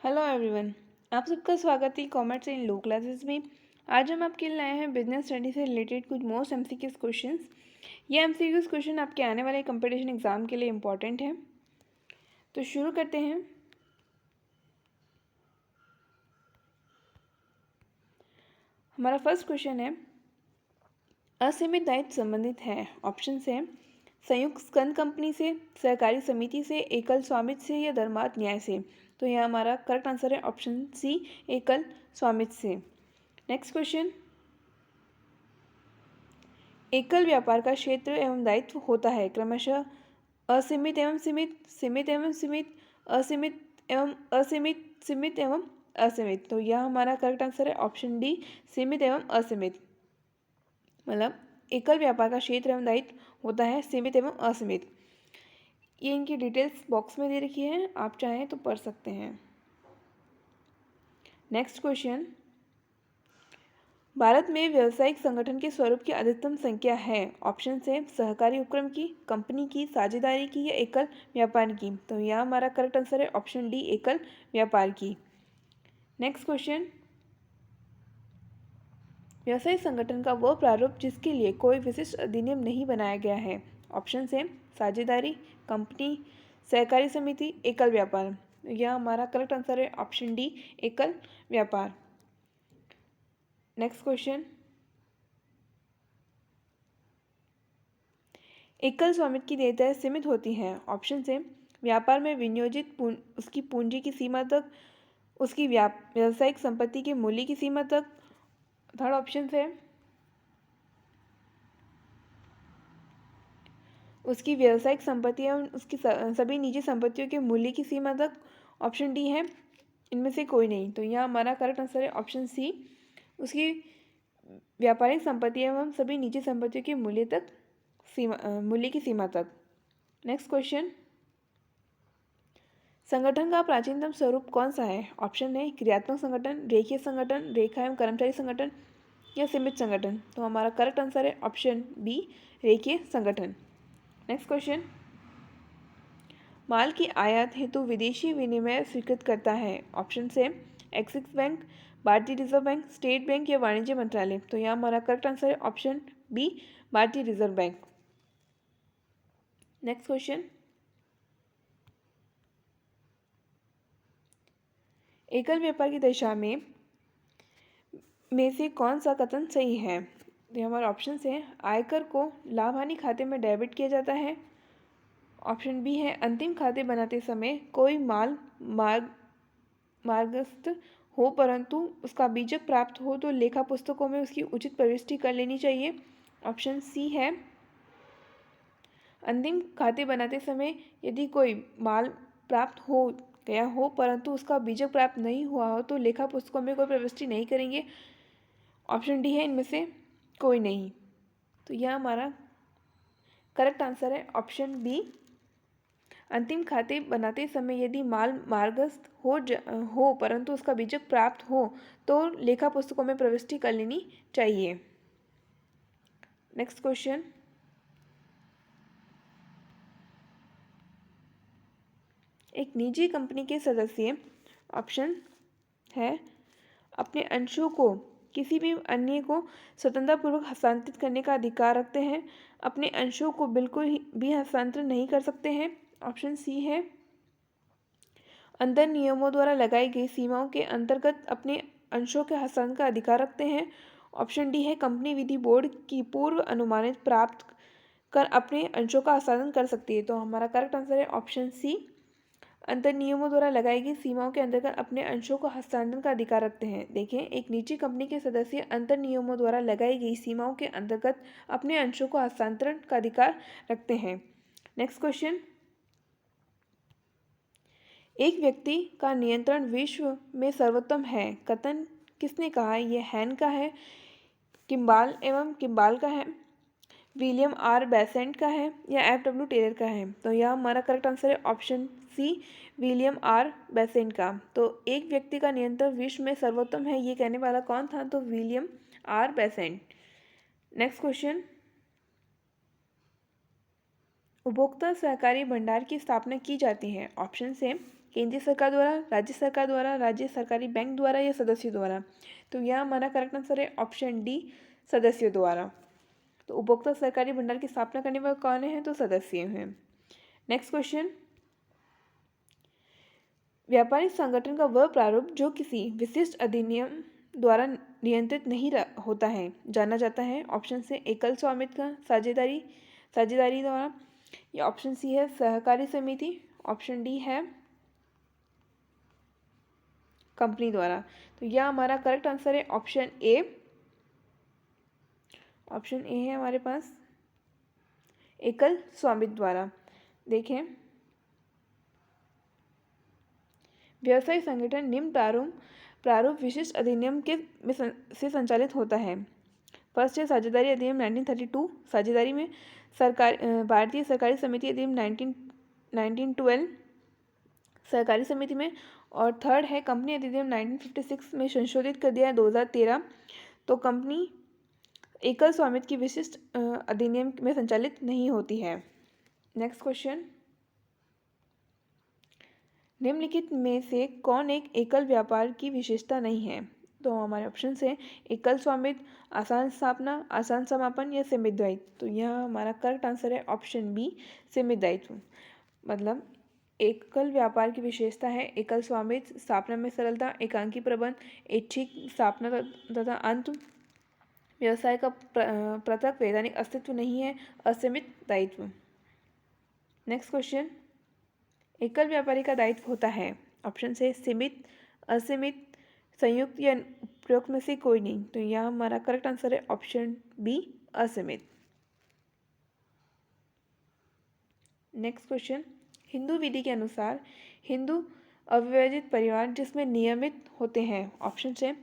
Hello everyone. आप सबका स्वागत है कॉमर्स इन लो क्लासेस में। आज हम आपके लिए लाए हैं बिजनेस स्टडी से रिलेटेड कुछ मोस्ट एमसीक्यूज क्वेश्चंस। ये एमसीक्यूज क्वेश्चन आपके आने वाले कंपटीशन एग्जाम के लिए इंपॉर्टेंट है। तो शुरू करते हैं। हमारा फर्स्ट क्वेश्चन है, असीमित दायित्व संबंधित है। ऑप्शन है संयुक्त स्कंद कंपनी से, सहकारी समिति से, एकल स्वामित्व से या धर्मार्थ न्याय से। तो यह हमारा करेक्ट आंसर है ऑप्शन सी, एकल स्वामित्व से। नेक्स्ट क्वेश्चन, एकल व्यापार का क्षेत्र एवं दायित्व होता है क्रमशः असीमित एवं सीमित, सीमित एवं सीमित, असीमित एवं असीमित, सीमित एवं असीमित। तो यह हमारा करेक्ट आंसर है ऑप्शन डी, सीमित एवं असीमित। मतलब एकल व्यापार का क्षेत्र एवं दायित्व होता है सीमित एवं असीमित। ये इनकी डिटेल्स बॉक्स में दे रखी है, आप चाहें तो पढ़ सकते हैं। नेक्स्ट क्वेश्चन, भारत में व्यावसायिक संगठन के स्वरूप की अधिकतम संख्या है। ऑप्शन है सहकारी उपक्रम की, कंपनी की, साझेदारी की या एकल व्यापार की। तो यह हमारा करेक्ट आंसर है ऑप्शन डी, एकल व्यापार की। नेक्स्ट क्वेश्चन, व्यवसायिक संगठन का वह प्रारूप जिसके लिए कोई विशिष्ट अधिनियम नहीं बनाया गया है। ऑप्शन है साझेदारी, कंपनी, सहकारी समिति, एकल व्यापार। यह हमारा करेक्ट आंसर है ऑप्शन डी, एकल व्यापार। नेक्स्ट क्वेश्चन, एकल स्वामित्व की देयताएं सीमित होती हैं। ऑप्शन से व्यापार में विनियोजित उसकी पूंजी की सीमा तक, उसकी व्यावसायिक संपत्ति के मूल्य की सीमा तक। थर्ड ऑप्शन है उसकी व्यावसायिक संपत्ति एवं उसकी सभी निजी संपत्तियों के मूल्य की सीमा तक। ऑप्शन डी है इनमें से कोई नहीं। तो यह हमारा करेक्ट आंसर है ऑप्शन सी, उसकी व्यापारिक संपत्ति एवं सभी निजी संपत्तियों के मूल्य तक, मूल्य की सीमा तक। नेक्स्ट क्वेश्चन, संगठन का प्राचीनतम स्वरूप कौन सा है। ऑप्शन है क्रियात्मक संगठन, रेखीय संगठन, रेखा एवं कर्मचारी संगठन या सीमित संगठन। तो हमारा करेक्ट आंसर है ऑप्शन बी, रेखीय संगठन। नेक्स्ट क्वेश्चन, माल की आयात हेतु विदेशी विनिमय स्वीकृत करता है। ऑप्शन से एक्सिस बैंक, भारतीय रिजर्व बैंक, स्टेट बैंक या वाणिज्य मंत्रालय। तो यहाँ हमारा करेक्ट आंसर है ऑप्शन बी, भारतीय रिजर्व बैंक। नेक्स्ट क्वेश्चन, एकल व्यापार की दशा में से कौन सा कथन सही है। ये हमारे ऑप्शन है आयकर को लाभ हानि खाते में डेबिट किया जाता है। ऑप्शन बी है अंतिम खाते बनाते समय कोई माल मार्गस्थ हो परंतु उसका बीजक प्राप्त हो तो लेखा पुस्तकों में उसकी उचित प्रविष्टि कर लेनी चाहिए। ऑप्शन सी है अंतिम खाते बनाते समय यदि कोई माल प्राप्त हो गया हो परंतु उसका बीजक प्राप्त नहीं हुआ हो तो लेखा पुस्तकों में कोई प्रविष्टि नहीं करेंगे। ऑप्शन डी है इनमें से कोई नहीं। तो यह हमारा करेक्ट आंसर है ऑप्शन बी, अंतिम खाते बनाते समय यदि माल मार्गस्थ हो परंतु उसका बीजक प्राप्त हो तो लेखा पुस्तकों में प्रविष्टि कर लेनी चाहिए। नेक्स्ट क्वेश्चन, एक निजी कंपनी के सदस्य, ऑप्शन है अपने अंशों को किसी भी अन्य को स्वतंत्रतापूर्वक हस्तांतरित करने का अधिकार रखते हैं, अपने अंशों को बिल्कुल भी हस्तांतरण नहीं कर सकते हैं। ऑप्शन सी है अंदर नियमों द्वारा लगाई गई सीमाओं के अंतर्गत अपने अंशों के हस्तांतरण का अधिकार रखते हैं। ऑप्शन डी है कंपनी विधि बोर्ड की पूर्व अनुमानित प्राप्त कर अपने अंशों का हस्तांतरण कर सकती है। तो हमारा करेक्ट आंसर है ऑप्शन सी, अंतर नियमों द्वारा लगाई गई सीमाओं के अंतर्गत अपने अंशों को हस्तांतरण का अधिकार रखते हैं। देखें, एक निजी कंपनी के सदस्य अंतर नियमों द्वारा लगाई गई सीमाओं के अंतर्गत अपने अंशों को हस्तांतरण का अधिकार रखते हैं। नेक्स्ट क्वेश्चन, एक व्यक्ति का नियंत्रण विश्व में सर्वोत्तम है कथन किसने कहा। यह हैन का है, किम्बाल एवं किम्बाल का है, विलियम आर बेसेंट का है या एफ.डब्ल्यू. टेलर का है। तो यह हमारा करेक्ट आंसर है option C, William R Besant का। तो एक व्यक्ति का नियंत्रण विश्व में सर्वोत्तम है ये कहने वाला कौन था, तो William R Besant. Next question, उपभोक्ता सहकारी भंडार की स्थापना की जाती है। ऑप्शन से केंद्रीय सरकार द्वारा, राज्य सरकार द्वारा, राज्य सरकारी बैंक द्वारा या सदस्यों द्वारा। तो यहाँ हमारा करेक्ट आंसर है ऑप्शन डी, सदस्यों द्वारा। तो उपभोक्ता सरकारी भंडार की स्थापना करने वाले कौन है? तो सदस्य हैं। नेक्स्ट क्वेश्चन, व्यापारिक संगठन का वह प्रारूप जो किसी विशिष्ट अधिनियम द्वारा नियंत्रित नहीं होता है जाना जाता है। ऑप्शन से एकल स्वामित्व का साझेदारी द्वारा, या ऑप्शन सी है सहकारी समिति, ऑप्शन डी है कंपनी द्वारा। तो यह हमारा करेक्ट आंसर है ऑप्शन ए। ऑप्शन ए है हमारे पास एकल स्वामित्व द्वारा। देखें, व्यवसायी संगठन निम्न प्रारूप विशिष्ट अधिनियम से संचालित होता है। फर्स्ट है साझेदारी अधिनियम 1932, साझेदारी में भारतीय सरकारी समिति अधिनियम 1912 सहकारी समिति में, और थर्ड है कंपनी अधिनियम 1956 में संशोधित कर दिया है 2013। तो कंपनी एकल स्वामित्व की विशिष्ट अधिनियम में संचालित नहीं होती है। नेक्स्ट क्वेश्चन, निम्नलिखित में से कौन एक एकल व्यापार की विशेषता नहीं है? तो हमारे ऑप्शन है एकल स्वामित्व, आसान स्थापना, आसान समापन या सीमित दायित्व। तो यह हमारा करेक्ट आंसर है ऑप्शन बी, सीमित दायित्व। मतलब एकल व्यापार की विशेषता है एकल स्वामित्व, स्थापना में सरलता, एकांकी प्रबंध, ऐच्छिक स्थापना तथा अंत व्यवसाय का पृथक वैधानिक अस्तित्व नहीं है, असीमित दायित्व। नेक्स्ट क्वेश्चन, एकल व्यापारी का दायित्व होता है। ऑप्शन से सीमित, असीमित, संयुक्त या उपयुक्त में से कोई नहीं। तो यह हमारा करेक्ट आंसर है ऑप्शन बी, असीमित। नेक्स्ट क्वेश्चन, हिंदू विधि के अनुसार हिंदू अविभाजित परिवार जिसमें नियमित होते हैं। ऑप्शन है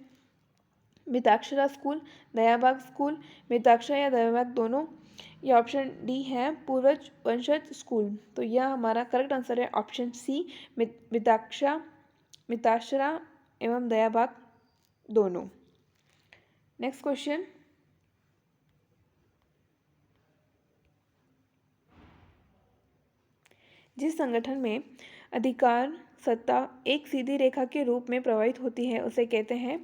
मिताक्षरा स्कूल, दयाबाग स्कूल, मिताक्षरा या दयाबाग दोनों, या ऑप्शन डी है पूर्वज वंशज स्कूल। तो यह हमारा करेक्ट आंसर है ऑप्शन सी, मिताक्षरा एवं दयाबाग दोनों। नेक्स्ट क्वेश्चन, जिस संगठन में अधिकार सत्ता एक सीधी रेखा के रूप में प्रवाहित होती है उसे कहते हैं।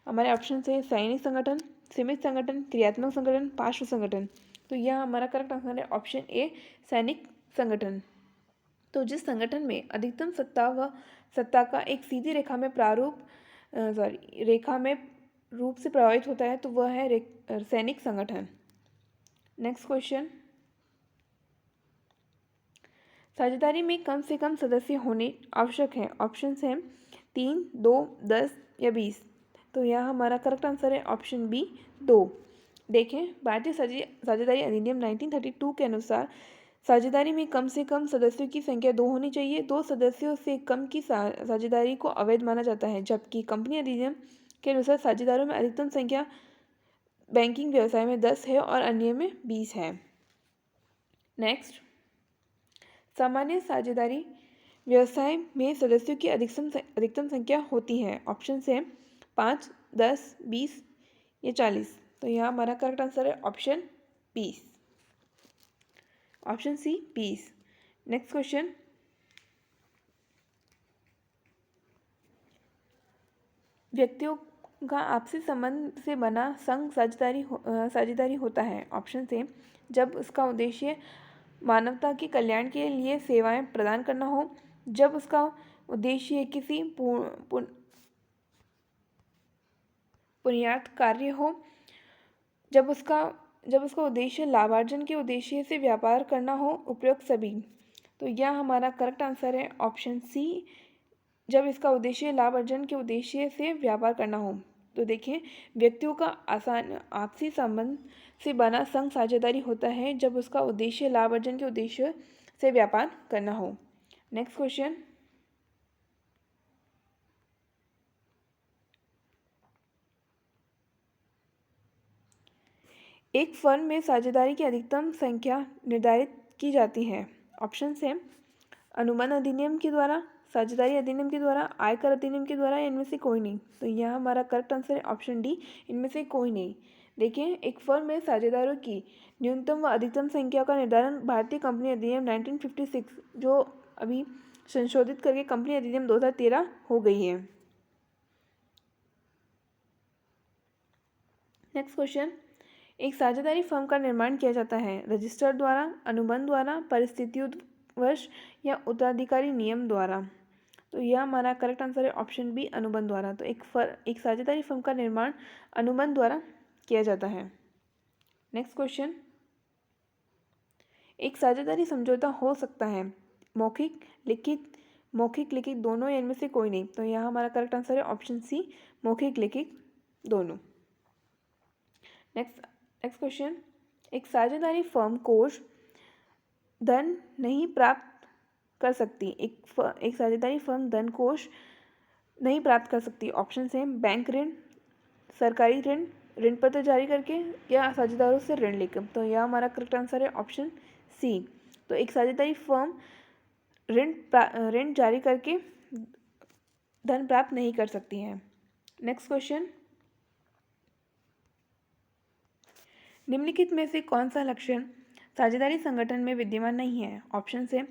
हमारे ऑप्शन से सैनिक संगठन, सीमित संगठन, क्रियात्मक संगठन, पार्श्व संगठन। तो यह हमारा करेक्ट आंसर है ऑप्शन ए, सैनिक संगठन। तो जिस संगठन में अधिकतम सत्ता का एक सीधी रेखा में रूप से प्रभावित होता है तो वह है सैनिक संगठन। नेक्स्ट क्वेश्चन, साझेदारी में कम से कम सदस्य होने आवश्यक है। ऑप्शन हैं 3, 2, 10 या 20। तो यह हमारा करेक्ट आंसर है ऑप्शन बी, 2। देखें, भारतीय साझेदारी अधिनियम 1932 के अनुसार साझेदारी में कम से कम सदस्यों की संख्या 2 होनी चाहिए। 2 सदस्यों से कम की साझेदारी को अवैध माना जाता है, जबकि कंपनी अधिनियम के अनुसार साझेदारों में अधिकतम संख्या बैंकिंग व्यवसाय में 10 है और अन्य में 20 है। नेक्स्ट, सामान्य साझेदारी व्यवसाय में सदस्यों की अधिकतम संख्या होती है। ऑप्शन है 5, 10, 20 या 40। तो यहाँ हमारा करेक्ट आंसर है option 20, option C, 20। Next question, व्यक्तियों का आपसी संबंध से बना संघ साझेदारी होता है। ऑप्शन से जब उसका उद्देश्य मानवता के कल्याण के लिए सेवाएं प्रदान करना हो, जब उसका उद्देश्य किसी पुण्यार्थ कार्य हो, जब उसका उद्देश्य लाभार्जन के उद्देश्य से व्यापार करना हो, उपयुक्त सभी। तो यह हमारा करेक्ट आंसर है ऑप्शन सी, जब इसका उद्देश्य लाभ अर्जन के उद्देश्य से व्यापार करना हो। तो देखिए, व्यक्तियों का आसान आपसी संबंध से बना संघ साझेदारी होता है जब उसका उद्देश्य लाभ अर्जन के उद्देश्य से व्यापार करना हो। नेक्स्ट क्वेश्चन, एक फर्म में साझेदारी की अधिकतम संख्या निर्धारित की जाती है। ऑप्शन है अनुबंध अधिनियम के द्वारा, साझेदारी अधिनियम के द्वारा, आयकर अधिनियम के द्वारा, इनमें से कोई नहीं। तो यह हमारा करेक्ट आंसर है ऑप्शन डी, इनमें से कोई नहीं। देखिए, एक फर्म में साझेदारों की न्यूनतम व अधिकतम संख्या का निर्धारण भारतीय कंपनी अधिनियम 1956 जो अभी संशोधित करके कंपनी अधिनियम 2013 हो गई है। नेक्स्ट क्वेश्चन, एक साझेदारी फर्म का निर्माण किया जाता है रजिस्टर द्वारा, अनुबंध द्वारा, परिस्थितिवश या उत्तराधिकारी नियम द्वारा। तो यह हमारा करेक्ट आंसर है ऑप्शन बी, अनुबंध द्वारा। तो एक साझेदारी फर्म का निर्माण अनुबंध द्वारा किया जाता है। नेक्स्ट क्वेश्चन, एक साझेदारी समझौता हो सकता है मौखिक लिखित दोनों या इनमें से कोई नहीं। तो यहाँ हमारा करेक्ट आंसर है ऑप्शन सी, मौखिक लिखित दोनों। नेक्स्ट क्वेश्चन, एक साझेदारी फर्म कोष धन नहीं प्राप्त कर सकती। एक साझेदारी फर्म धन कोष नहीं प्राप्त कर सकती। ऑप्शन है बैंक ऋण, सरकारी ऋण, ऋण पत्र जारी करके या साझेदारों से ऋण लेकर। तो यह हमारा करेक्ट आंसर है ऑप्शन सी। तो एक साझेदारी फर्म ऋण जारी करके धन प्राप्त नहीं कर सकती है। नेक्स्ट क्वेश्चन, निम्नलिखित में से कौन सा लक्षण साझेदारी संगठन में विद्यमान नहीं है। ऑप्शन है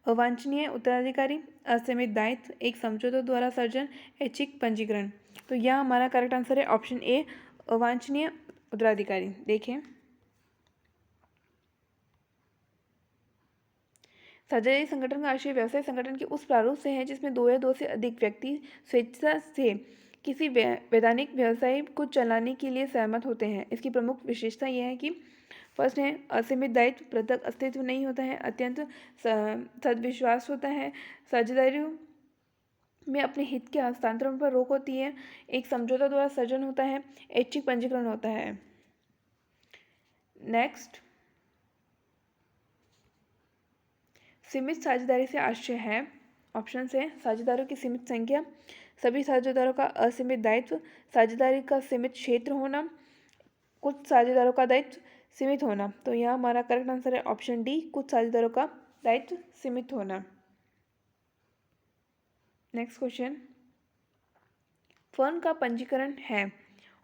अवांछनीय उत्तराधिकारी, असीमित दायित्व, एक समझौते द्वारा सर्जन, ऐच्छिक पंजीकरण। तो यह हमारा करेक्ट आंसर है ऑप्शन ए, अवांछनीय उत्तराधिकारी। देखें, साझेदारी संगठन का आशय व्यवसाय संगठन के उस प्रारूप से है जिसमें दो या दो से अधिक व्यक्ति स्वेच्छा से किसी वैधानिक व्यवसाय को चलाने के लिए सहमत होते हैं। इसकी प्रमुख विशेषता यह है कि फर्स्ट है असीमित दायित्व, पृथक अस्तित्व नहीं होता है, अत्यंत सद्विश्वास होता है, साझेदारियों में अपने हित के हस्तांतरण पर रोक होती है, एक समझौता द्वारा सर्जन होता है, ऐच्छिक पंजीकरण होता है। नेक्स्ट, सीमित साझेदारी से आशय है। ऑप्शन है साझेदारों की सीमित संख्या, सभी साझेदारों का असीमित दायित्व, साझेदारी का सीमित क्षेत्र होना, कुछ साझेदारों का दायित्व सीमित होना। तो यह हमारा करेक्ट आंसर है ऑप्शन डी, कुछ साझेदारों का दायित्व सीमित होना। नेक्स्ट क्वेश्चन, फर्म का पंजीकरण है।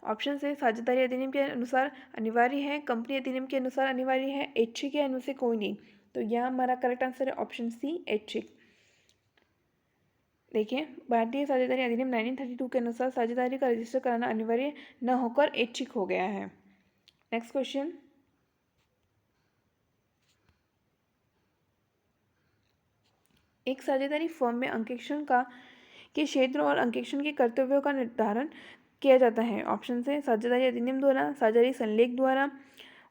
ऑप्शन से साझेदारी अधिनियम के अनुसार अनिवार्य है, कंपनी अधिनियम के अनुसार अनिवार्य है, ऐच्छिक है, इनमें से कोई नहीं। तो यह हमारा करेक्ट आंसर है ऑप्शन सी, ऐच्छिक। देखिए, भारतीय साझेदारी अधिनियम 1932 के अनुसार साझेदारी का रजिस्टर कराना अनिवार्य न होकर ऐच्छिक हो गया है। नेक्स्ट क्वेश्चन, एक साझेदारी फर्म में अंकेक्षण के क्षेत्र और अंकेक्षण के कर्तव्यों का निर्धारण किया जाता है। ऑप्शन है साझेदारी अधिनियम द्वारा, साझेदारी संलेख द्वारा।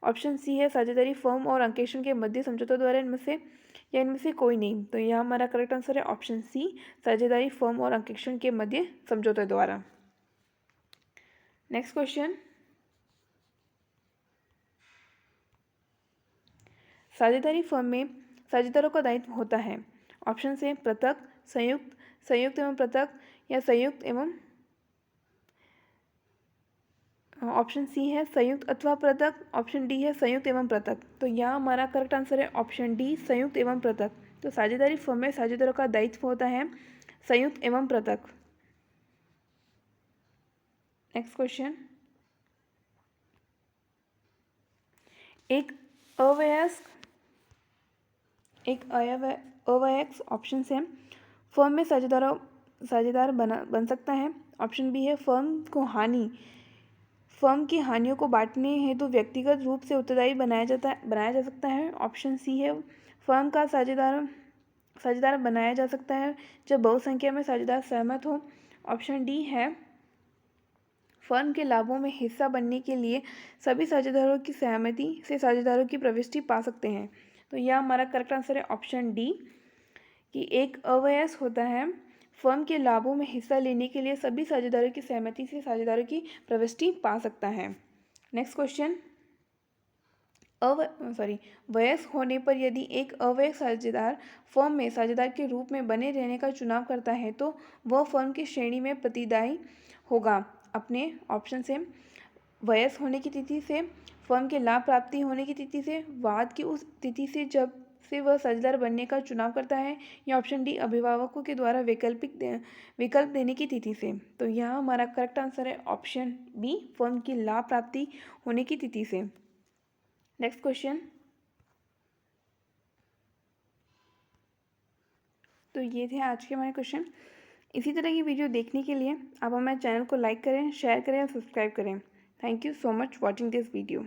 ऑप्शन सी है साझेदारी फर्म और अंकेक्षण के मध्य समझौता द्वारा, इनमें से कोई नहीं। तो यह हमारा करेक्ट आंसर है ऑप्शन सी, साझेदारी फर्म और अंकेक्षण के मध्य समझौता द्वारा। नेक्स्ट क्वेश्चन, साझेदारी फर्म में साझेदारों का दायित्व होता है। ऑप्शन से पृथक, संयुक्त, संयुक्त एवं पृथक या संयुक्त एवं। ऑप्शन सी है संयुक्त अथवा पृथक, ऑप्शन डी है संयुक्त एवं पृथक। तो यहाँ हमारा करेक्ट आंसर है ऑप्शन डी, संयुक्त एवं पृथक। तो साझेदारी फर्म में साझेदारों का दायित्व होता है संयुक्त एवं पृथक। नेक्स्ट क्वेश्चन, एक अवयस्क ऑप्शन से फर्म में साझेदार बन सकता है। ऑप्शन बी है फर्म की हानियों को बांटने हेतु व्यक्तिगत रूप से उत्तरदायी बनाया जा सकता है। ऑप्शन सी है फर्म का साझेदार बनाया जा सकता है जब बहुसंख्या में साझेदार सहमत हो। ऑप्शन डी है फर्म के लाभों में हिस्सा बनने के लिए सभी साझेदारों की सहमति से साझेदारों की प्रविष्टि पा सकते हैं। तो यह हमारा करेक्ट आंसर है ऑप्शन डी, कि एक अवयस्क होता है फर्म के लाभों में हिस्सा लेने के लिए सभी साझेदारों की सहमति से साझेदारों की प्रविष्टि पा सकता है। नेक्स्ट क्वेश्चन, वयस्क होने पर यदि एक अवयस्क साझेदार फर्म में साझेदार के रूप में बने रहने का चुनाव करता है तो वह फर्म की श्रेणी में प्रतिदायी होगा। अपने ऑप्शन से वयस्क होने की तिथि से, फर्म के लाभ प्राप्ति होने की तिथि से, वाद की उस तिथि से जब से वह साझेदार बनने का चुनाव करता है, या ऑप्शन डी अभिभावकों के द्वारा विकल्प देने की तिथि से। तो यहाँ हमारा करेक्ट आंसर है ऑप्शन बी, फर्म की लाभ प्राप्ति होने की तिथि से। नेक्स्ट क्वेश्चन, तो ये थे आज के हमारे क्वेश्चन। इसी तरह की वीडियो देखने के लिए आप हमारे चैनल को लाइक करें, शेयर करें और सब्सक्राइब करें। Thank you so much watching this video.